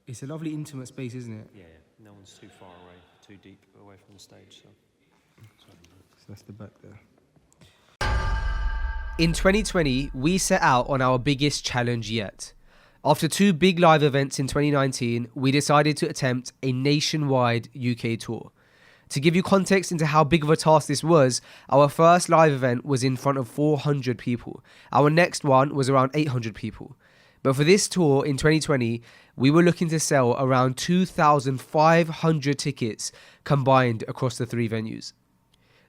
It's a lovely intimate space, isn't it? Yeah, no one's too far away, too deep away from the stage. So that's the back there. In 2020, we set out on our biggest challenge yet. After 2 big live events in 2019, we decided to attempt a nationwide UK tour. To give you context into how big of a task this was, our first live event was in front of 400 people. Our next one was around 800 people. But for this tour in 2020, we were looking to sell around 2,500 tickets combined across the 3 venues.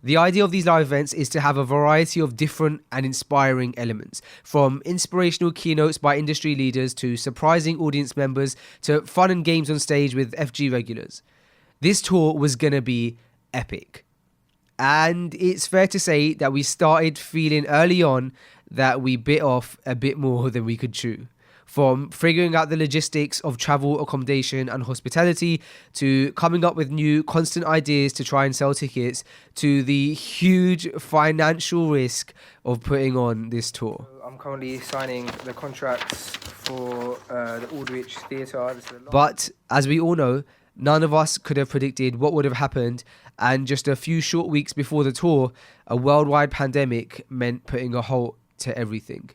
The idea of these live events is to have a variety of different and inspiring elements, from inspirational keynotes by industry leaders to surprising audience members to fun and games on stage with FG regulars. This tour was going to be epic. And it's fair to say that we started feeling early on that we bit off a bit more than we could chew. From figuring out the logistics of travel, accommodation and hospitality, to coming up with new constant ideas to try and sell tickets, to the huge financial risk of putting on this tour. I'm currently signing the contracts for the Aldwych Theatre. But as we all know, none of us could have predicted what would have happened, and just a few short weeks before the tour, a worldwide pandemic meant putting a halt to everything.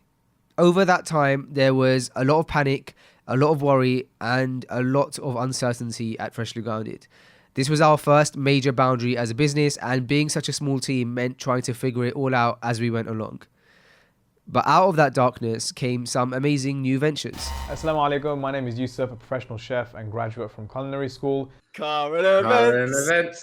Over that time, there was a lot of panic, a lot of worry, and a lot of uncertainty at Freshly Grounded. This was our first major boundary as a business, and being such a small team meant trying to figure it all out as we went along. But out of that darkness came some amazing new ventures. Assalamu alaikum, my name is Yusuf, a professional chef and graduate from culinary school. Current events.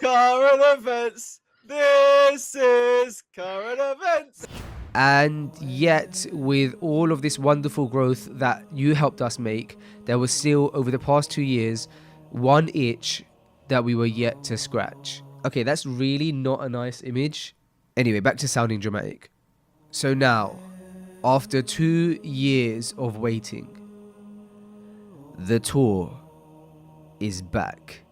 This is current events. And yet, with all of this wonderful growth that you helped us make, there was still, over the past 2 years, one itch that we were yet to scratch. Okay, that's really not a nice image. Anyway, back to sounding dramatic. So now, after 2 years of waiting, the tour is back.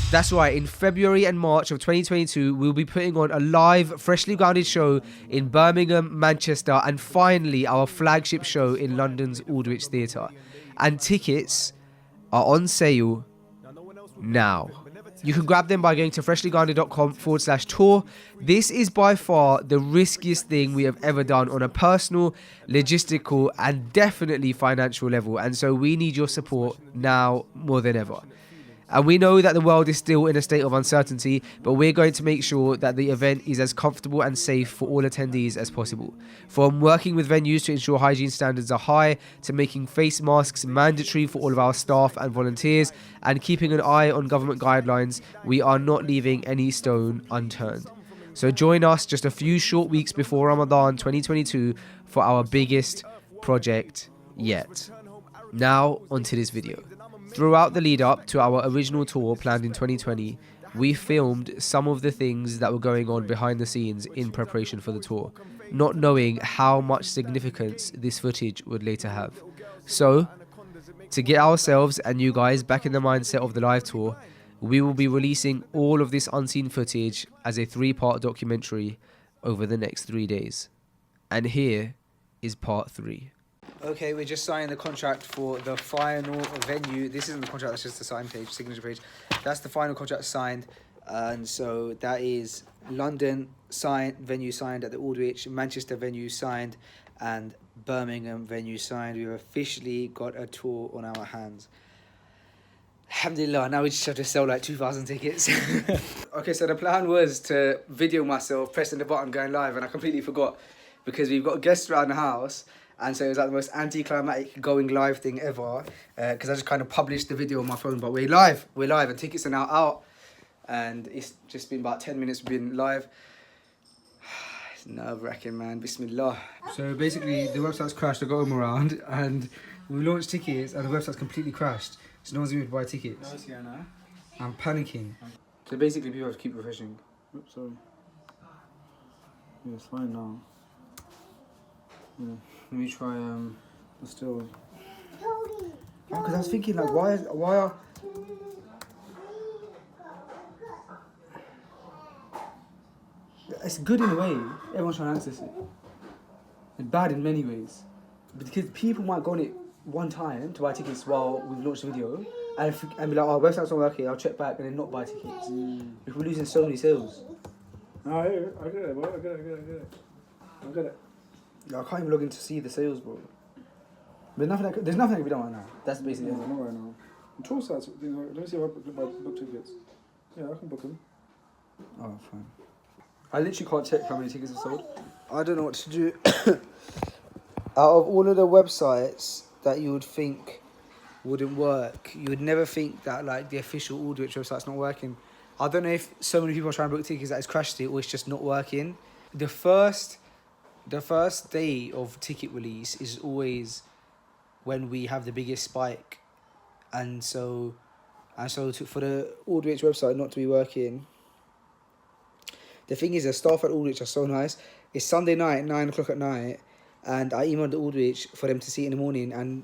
That's right, in February and March of 2022, we'll be putting on a live Freshly Grounded show in Birmingham, Manchester, and finally our flagship show in London's Aldwych Theatre. And tickets are on sale now. You can grab them by going to freshlygrounded.com/tour. This is by far the riskiest thing we have ever done on a personal, logistical, and definitely financial level. And so we need your support now more than ever. And we know that the world is still in a state of uncertainty, but we're going to make sure that the event is as comfortable and safe for all attendees as possible. From working with venues to ensure hygiene standards are high, to making face masks mandatory for all of our staff and volunteers, and keeping an eye on government guidelines, we are not leaving any stone unturned. So join us just a few short weeks before Ramadan 2022 for our biggest project yet. Now, onto this video. Throughout the lead up to our original tour planned in 2020, we filmed some of the things that were going on behind the scenes in preparation for the tour, not knowing how much significance this footage would later have. So, to get ourselves and you guys back in the mindset of the live tour, we will be releasing all of this unseen footage as a 3-part documentary over the next 3 days. And here is part 3. Okay, we're just signing the contract for the final venue. This isn't the contract, that's just the sign page, signature page. That's the final contract signed. And so that is London venue signed at the Aldwych, Manchester venue signed, and Birmingham venue signed. We've officially got a tour on our hands. Alhamdulillah, now we just have to sell like 2,000 tickets. Okay, so the plan was to video myself pressing the button going live, and I completely forgot because we've got guests around the house. And so it was like the most anticlimactic going live thing ever, because I just kind of published the video on my phone. But we're live, and tickets are now out, and it's just been about 10 minutes we've been live. It's nerve-wracking, man. Bismillah. So basically, the website's crashed. I got them around, and we launched tickets, and the website's completely crashed. So no one's able to buy tickets. I'm panicking. So basically, people have to keep refreshing. Oops, sorry. Yeah, it's fine now. Yeah. Let me try still. Because I was thinking like, why are it's good in a way. Everyone's trying to access it. It's bad in many ways, because people might go on it one time to buy tickets while we've launched the video, and be like, our website's not working, I'll check back and then not buy tickets. If we're losing so many sales. No, I get it, bro. I get it. I can't even log in to see the sales, bro. There's nothing that can be done right now. That's basically it. Not right now. Control sites. Let me see if I book tickets. Yeah, I can book them. Oh, fine. I literally can't check how many tickets are sold. I don't know what to do. Out of all of the websites that you would think wouldn't work, you would never think that like the official Aldwych website's not working. I don't know if so many people are trying to book tickets that it's crashed it or it's just not working. The first day of ticket release is always when we have the biggest spike, and so for the Aldwych website not to be working. The thing is, the staff at Aldwych are so nice. It's Sunday night, 9 o'clock at night, and I emailed the Aldwych for them to see it in the morning, and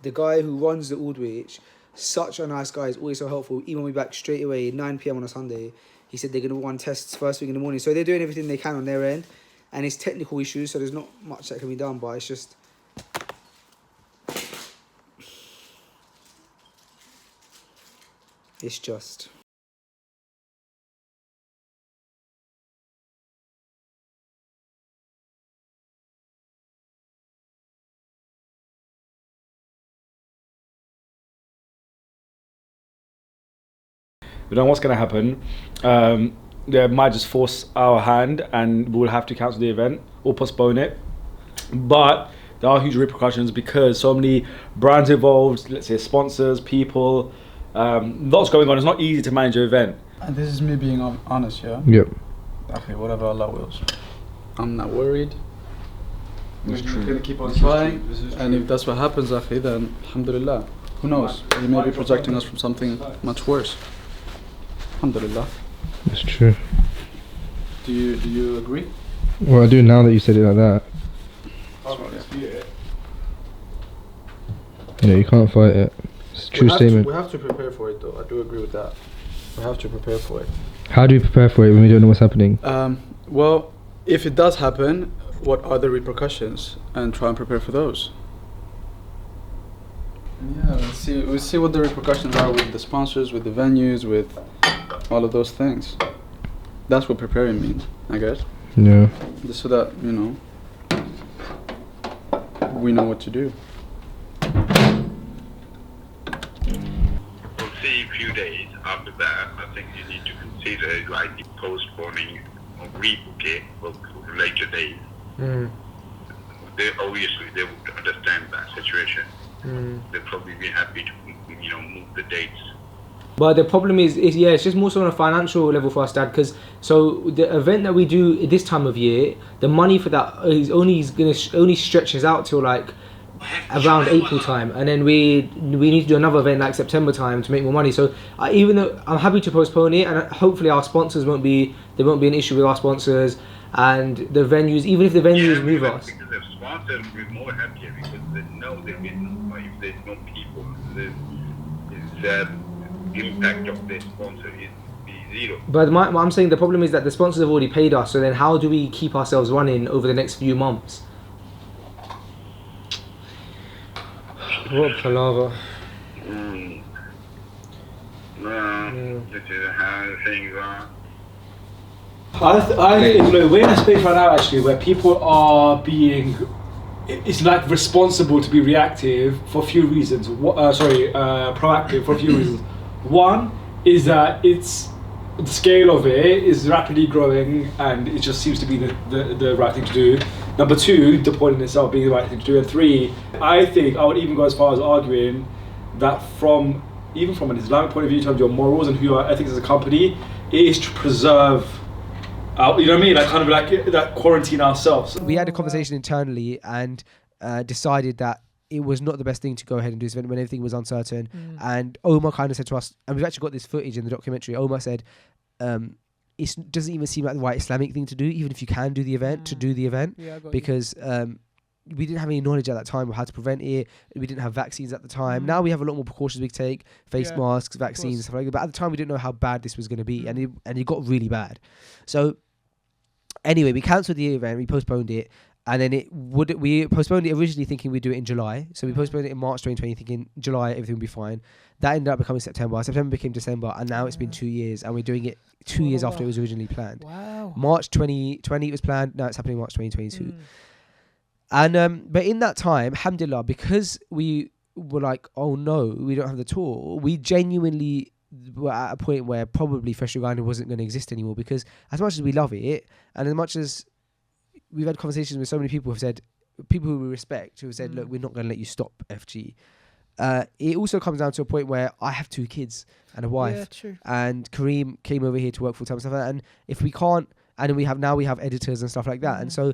the guy who runs the Aldwych, such a nice guy, is always so helpful. Emailed me back straight away, 9 p.m. on a Sunday. He said they're going to run tests first thing in the morning. So they're doing everything they can on their end, and it's technical issues, so there's not much that can be done, but it's just... It's just... We don't know what's going to happen. They might just force our hand and we'll have to cancel the event or postpone it. But there are huge repercussions because so many brands involved, let's say sponsors, people, lots going on. It's not easy to manage an event. And this is me being honest, yeah? Yep. Okay, whatever Allah wills. I'm not worried. It's We're true. gonna keep on trying, and if that's what happens, akhi, then alhamdulillah. Who knows? He may be protecting us from something much worse. Alhamdulillah. That's true. Do you agree? Well, I do now that you said it like that. You know, you can't fight it. It's a true statement. We have to prepare for it, though. I do agree with that. We have to prepare for it. How do we prepare for it when we don't know what's happening? Well, if it does happen, what are the repercussions, and try and prepare for those. Yeah, we'll see what the repercussions are with the sponsors, with the venues, with all of those things. That's what preparing means, I guess. Yeah. Just so that, you know, we know what to do. We'll see a few days after that. I think you need to consider like postponing or rebook it for later days. They would understand that situation. They'll probably be happy to, you know, move the dates. But the problem is it's just more so on a financial level for us, Dad, because so the event that we do this time of year, the money for that is only stretches out till like around April time, and then we need to do another event like September time to make more money. So even though I'm happy to postpone it, and hopefully our sponsors won't be an issue with our sponsors and the venues, even if the venues move us. Because the sponsors will be more happier because they know if there's no people, the impact of the sponsor is zero. But I'm saying the problem is that the sponsors have already paid us, so then how do we keep ourselves running over the next few months? What palaver. This is how things are. I think we're in a space right now actually where people are being, it's like responsible to be reactive for a few reasons. Proactive for a few reasons. One is that the scale of it is rapidly growing and it just seems to be the right thing to do. Number two, the point in itself being the right thing to do. And three, I think I would even go as far as arguing that even from an Islamic point of view in terms of your morals and who your ethics as a company, it is to preserve, you know what I mean? Like kind of like that quarantine ourselves. We had a conversation internally and decided that it was not the best thing to go ahead and do this event when everything was uncertain. And Omar kind of said to us, and we've actually got this footage in the documentary, Omar said, it doesn't even seem like the right Islamic thing to do, even if you can do the event, to do the event, because we didn't have any knowledge at that time of how to prevent it. We didn't have vaccines at the time. Now we have a lot more precautions we can take, face masks, vaccines, stuff like that. But at the time we didn't know how bad this was going to be, and it got really bad. So anyway, we cancelled the event, we postponed it, And then we postponed it originally thinking we'd do it in July. So we postponed it in March 2020 thinking July everything would be fine. That ended up becoming September. September became December, and now it's been 2 years, and we're doing it 2 years after it was originally planned. Wow. March 2020 it was planned. Now it's happening March 2022. And but in that time, alhamdulillah, because we were like, oh no, we don't have the tour, we genuinely were at a point where probably Fresh Uganda wasn't going to exist anymore, because as much as we love it, and as much as we've had conversations with so many people who have said, people who we respect, who have said, look, we're not going to let you stop FG. It also comes down to a point where I have 2 kids and a wife, and Kareem came over here to work full time and stuff like that. And if we can't, and we have editors and stuff like that, and so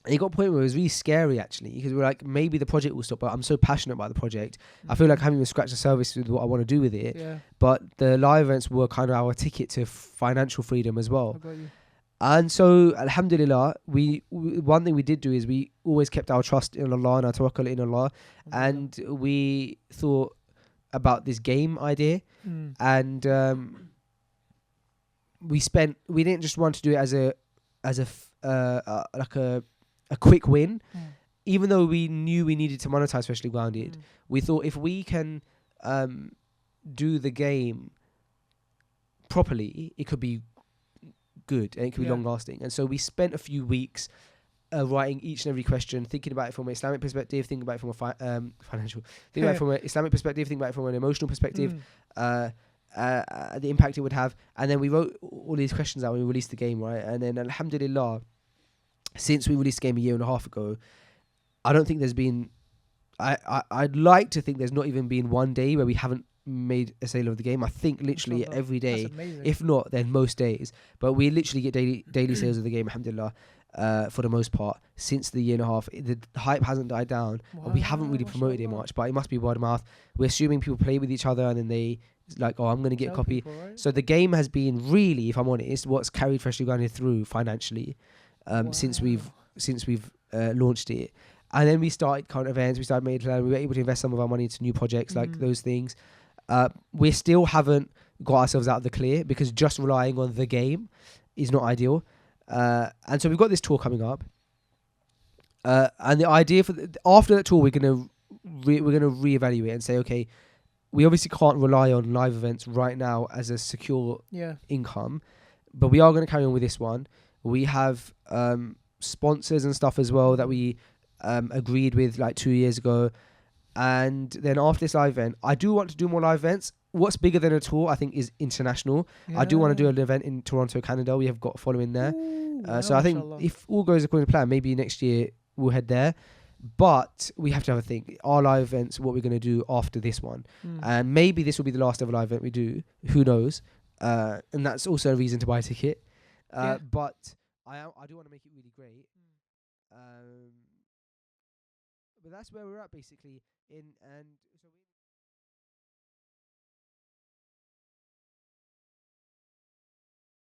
it got a point where it was really scary actually, because we're like, maybe the project will stop, but I'm so passionate about the project. I feel like I haven't even scratched the surface with what I want to do with it. But the live events were kind of our ticket to financial freedom as well. And so, alhamdulillah, one thing we did do is we always kept our trust in Allah and our tawakkul in Allah, and we thought about this game idea, and we didn't just want to do it as a quick win, even though we knew we needed to monetize Freshly Grounded. We thought if we can do the game properly, it could be good and it could be long lasting. And so we spent a few weeks writing each and every question, thinking about it from an Islamic perspective, thinking about it from a financial, thinking about it from an Islamic perspective, thinking about it from an emotional perspective, the impact it would have. And then we wrote all these questions out when we released the game, right? And then alhamdulillah, since we released the game a year and a half ago, I don't think there's been, I'd like to think there's not even been one day where we haven't made a sale of the game. I think literally every day, if not then most days, but we literally get daily sales of the game, alhamdulillah, for the most part since the year and a half. The hype hasn't died down. We haven't really promoted it much, but it must be word of mouth. We're assuming people play with each other and then they like, oh, I'm going to get a copy. So the game has been really, if I'm honest, what's carried Freshly Grounded through financially since we've launched it. And then we started current events, we started making plan, we were able to invest some of our money into new projects, like those things. We still haven't got ourselves out of the clear, because just relying on the game is not ideal. And so we've got this tour coming up, and the idea for after that tour, we're gonna reevaluate and say, okay, we obviously can't rely on live events right now as a secure income, but we are going to carry on with this one. We have sponsors and stuff as well that we agreed with like 2 years ago. And then after this live event, I do want to do more live events. What's bigger than a tour, I think, is international. I do want to do an event in Toronto, Canada. We have got a following there. So I think if all goes according to plan, maybe next year we'll head there. But we have to have a think. Our live events, what we're going to do after this one. And maybe this will be the last ever live event we do. Who knows? And that's also a reason to buy a ticket. But I do want to make it really great. But that's where we're at, basically. And so